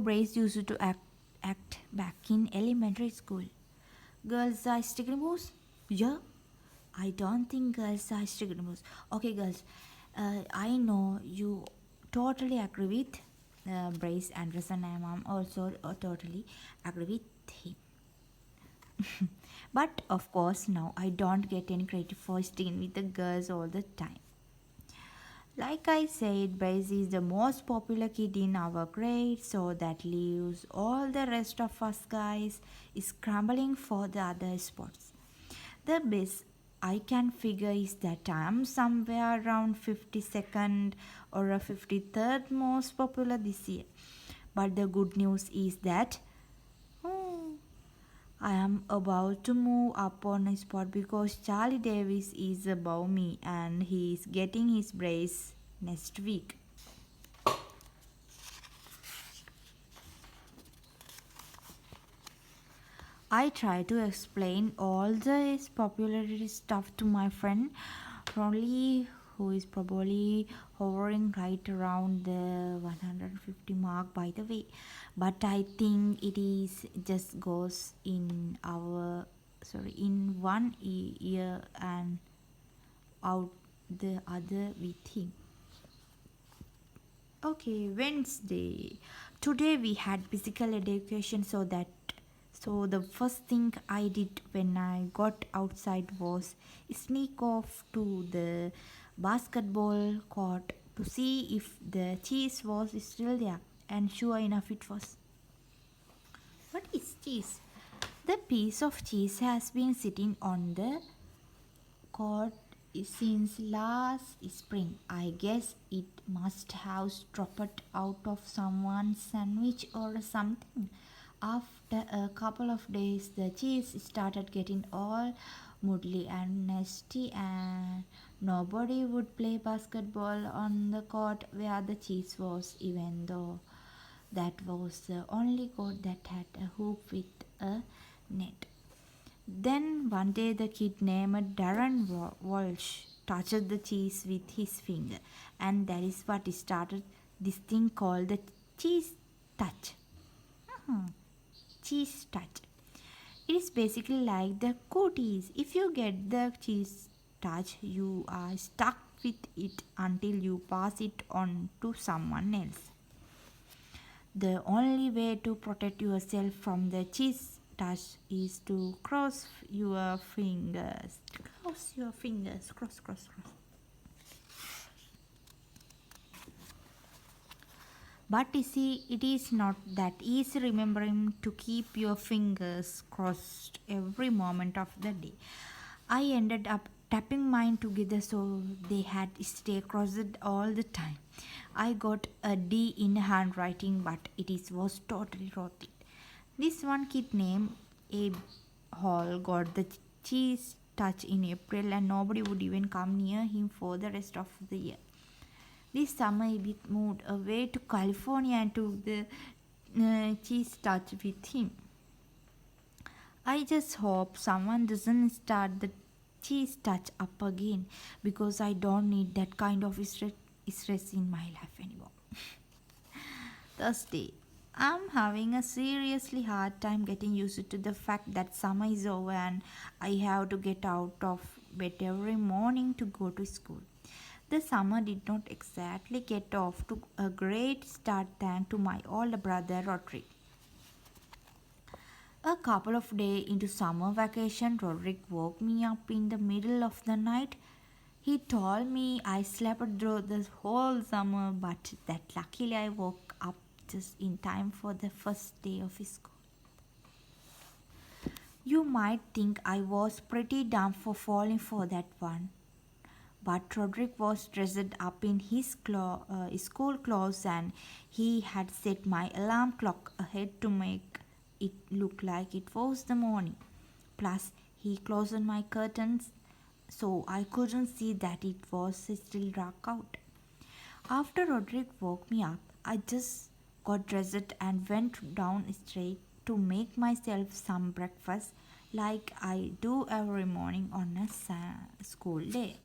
Brace used to act back in elementary school. Girls are stigmas? Yeah, I don't think girls are stigmas. Okay, girls, I know you totally agree with Brace Anderson, and I'm also totally agree with him. But of course, now I don't get any credit for staying with the girls all the time. Like I said, Bryce is the most popular kid in our grade, so that leaves all the rest of us guys scrambling for the other spots. The best I can figure is that I am somewhere around 52nd or a 53rd most popular this year. But the good news is that oh, I am about to move up on a spot because Charlie Davis is above me and he is getting his brace next week. I try to explain all this popularity stuff to my friend Rolly, who is probably hovering right around the 150 mark by the way. But I think it is just goes in our in one ear and out the other with him. Okay, Wednesday. Today we had physical education so the first thing I did when I got outside was sneak off to the basketball court to see if the cheese was still there, and sure enough it was. What is cheese? The piece of cheese has been sitting on the court since last spring. I guess it must have dropped out of someone's sandwich or something. After a couple of days, the cheese started getting all muddly and nasty, and nobody would play basketball on the court where the cheese was, even though that was the only court that had a hoop with a net. Then one day the kid named Darren Walsh touched the cheese with his finger, and that is what started this thing called the cheese touch. Uh-huh. Cheese touch. It is basically like the cooties. If you get the cheese touch, you are stuck with it until you pass it on to someone else. The only way to protect yourself from the cheese touch is to cross your fingers. Cross your fingers. Cross, cross, cross. But you see, it is not that easy remembering to keep your fingers crossed every moment of the day. I ended up tapping mine together so they had to stay crossed all the time. I got a D in handwriting, but was totally rotted. This one kid named Abe Hall got the cheese touch in April, and nobody would even come near him for the rest of the year. This summer, Abe moved away to California and took the cheese touch with him. I just hope someone doesn't start the cheese touch up again because I don't need that kind of stress in my life anymore. Thursday. I'm having a seriously hard time getting used to the fact that summer is over and I have to get out of bed every morning to go to school. The summer did not exactly get off to a great start thanks to my older brother Roderick. A couple of days into summer vacation, Roderick woke me up in the middle of the night. He told me I slept through the whole summer, but that luckily I woke up just in time for the first day of school. You might think I was pretty dumb for falling for that one, but Roderick was dressed up in his school clothes and he had set my alarm clock ahead to make it look like it was the morning. Plus, he closed my curtains so I couldn't see that it was still dark out. After Roderick woke me up, I just got dressed and went down straight to make myself some breakfast like I do every morning on a school day.